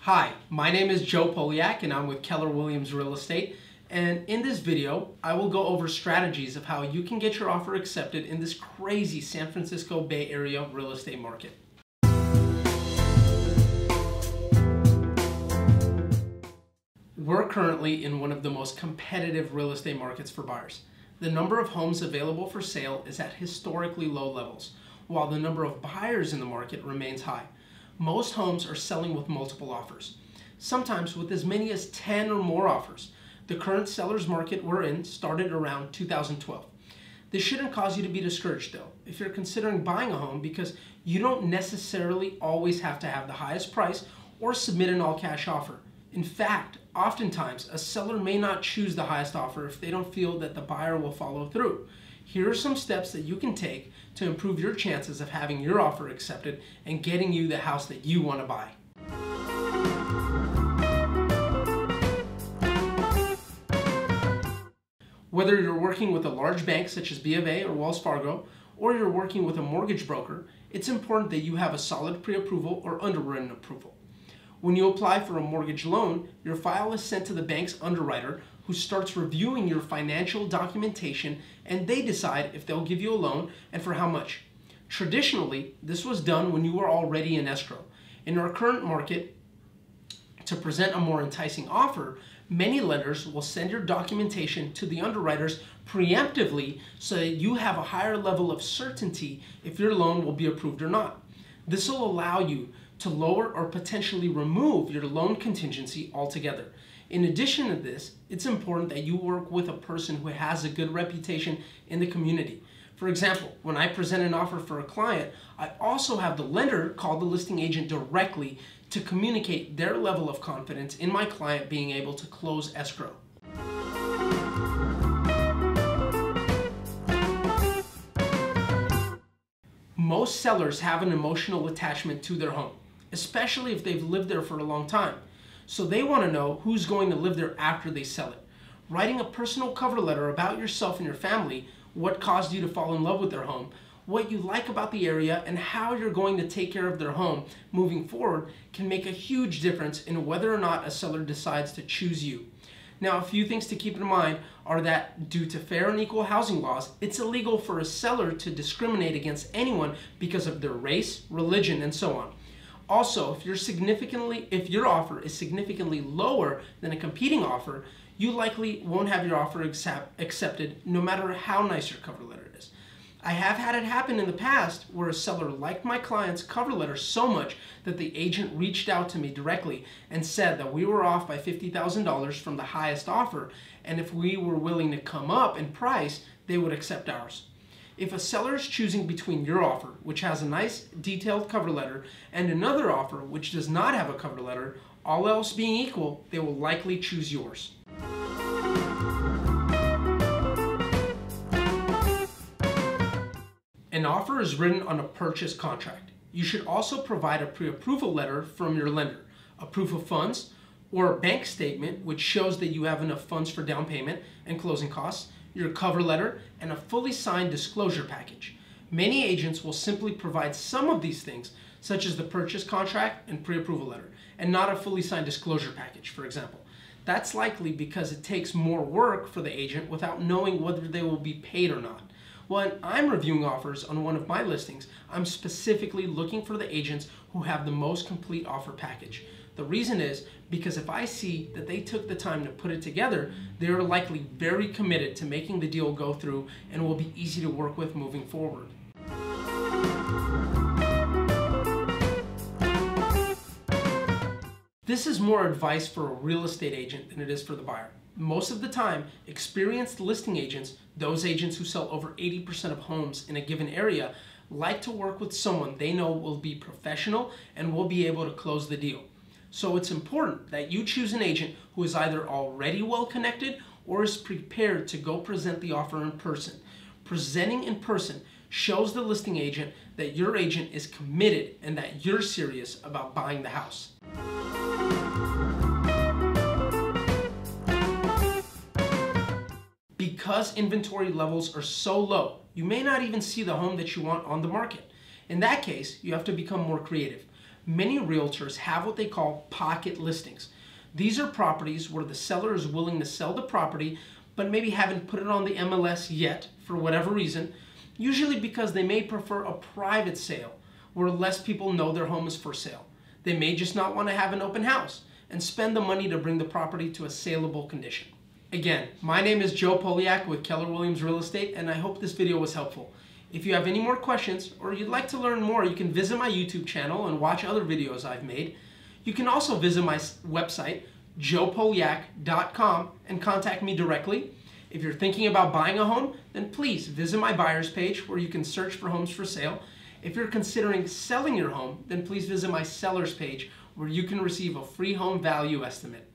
Hi, my name is Joe Poliak and I'm with Keller Williams Real Estate. And in this video, I will go over strategies of how you can get your offer accepted in this crazy San Francisco Bay Area real estate market. We're currently in one of the most competitive real estate markets for buyers. The number of homes available for sale is at historically low levels, while the number of buyers in the market remains high. Most homes are selling with multiple offers, sometimes with as many as 10 or more offers. The current seller's market we're in started around 2012. This shouldn't cause you to be discouraged though, if you're considering buying a home, because you don't necessarily always have to have the highest price or submit an all-cash offer. In fact, oftentimes a seller may not choose the highest offer if they don't feel that the buyer will follow through. Here are some steps that you can take to improve your chances of having your offer accepted and getting you the house that you want to buy. Whether you're working with a large bank such as B of A or Wells Fargo, or you're working with a mortgage broker, it's important that you have a solid pre-approval or underwritten approval. When you apply for a mortgage loan, your file is sent to the bank's underwriter, who starts reviewing your financial documentation, and they decide if they'll give you a loan and for how much. Traditionally, this was done when you were already in escrow. In our current market, to present a more enticing offer, many lenders will send your documentation to the underwriters preemptively so that you have a higher level of certainty if your loan will be approved or not. This will allow you to lower or potentially remove your loan contingency altogether. In addition to this, it's important that you work with a person who has a good reputation in the community. For example, when I present an offer for a client, I also have the lender call the listing agent directly to communicate their level of confidence in my client being able to close escrow. Most sellers have an emotional attachment to their home, especially if they've lived there for a long time. So they want to know who's going to live there after they sell it. Writing a personal cover letter about yourself and your family, what caused you to fall in love with their home, what you like about the area, and how you're going to take care of their home moving forward can make a huge difference in whether or not a seller decides to choose you. Now, a few things to keep in mind are that due to fair and equal housing laws, it's illegal for a seller to discriminate against anyone because of their race, religion, and so on. Also, if your offer is significantly lower than a competing offer, you likely won't have your offer accepted no matter how nice your cover letter is. I have had it happen in the past where a seller liked my client's cover letter so much that the agent reached out to me directly and said that we were off by $50,000 from the highest offer, and if we were willing to come up in price, they would accept ours. If a seller is choosing between your offer, which has a nice detailed cover letter, and another offer which does not have a cover letter, all else being equal, they will likely choose yours. An offer is written on a purchase contract. You should also provide a pre-approval letter from your lender, a proof of funds, or a bank statement which shows that you have enough funds for down payment and closing costs, your cover letter, and a fully signed disclosure package. Many agents will simply provide some of these things, such as the purchase contract and pre-approval letter, and not a fully signed disclosure package, for example. That's likely because it takes more work for the agent without knowing whether they will be paid or not. When I'm reviewing offers on one of my listings, I'm specifically looking for the agents who have the most complete offer package. The reason is because if I see that they took the time to put it together, they are likely very committed to making the deal go through and will be easy to work with moving forward. This is more advice for a real estate agent than it is for the buyer. Most of the time, experienced listing agents, those agents who sell over 80% of homes in a given area, like to work with someone they know will be professional and will be able to close the deal. So it's important that you choose an agent who is either already well connected or is prepared to go present the offer in person. Presenting in person shows the listing agent that your agent is committed and that you're serious about buying the house. Because inventory levels are so low, you may not even see the home that you want on the market. In that case, you have to become more creative. Many realtors have what they call pocket listings. These are properties where the seller is willing to sell the property, but maybe haven't put it on the MLS yet for whatever reason, usually because they may prefer a private sale where less people know their home is for sale. They may just not want to have an open house and spend the money to bring the property to a saleable condition. Again, my name is Joe Poliak with Keller Williams Real Estate, and I hope this video was helpful. If you have any more questions or you'd like to learn more, you can visit my YouTube channel and watch other videos I've made. You can also visit my website, joepoliak.com, and contact me directly. If you're thinking about buying a home, then please visit my buyer's page where you can search for homes for sale. If you're considering selling your home, then please visit my seller's page where you can receive a free home value estimate.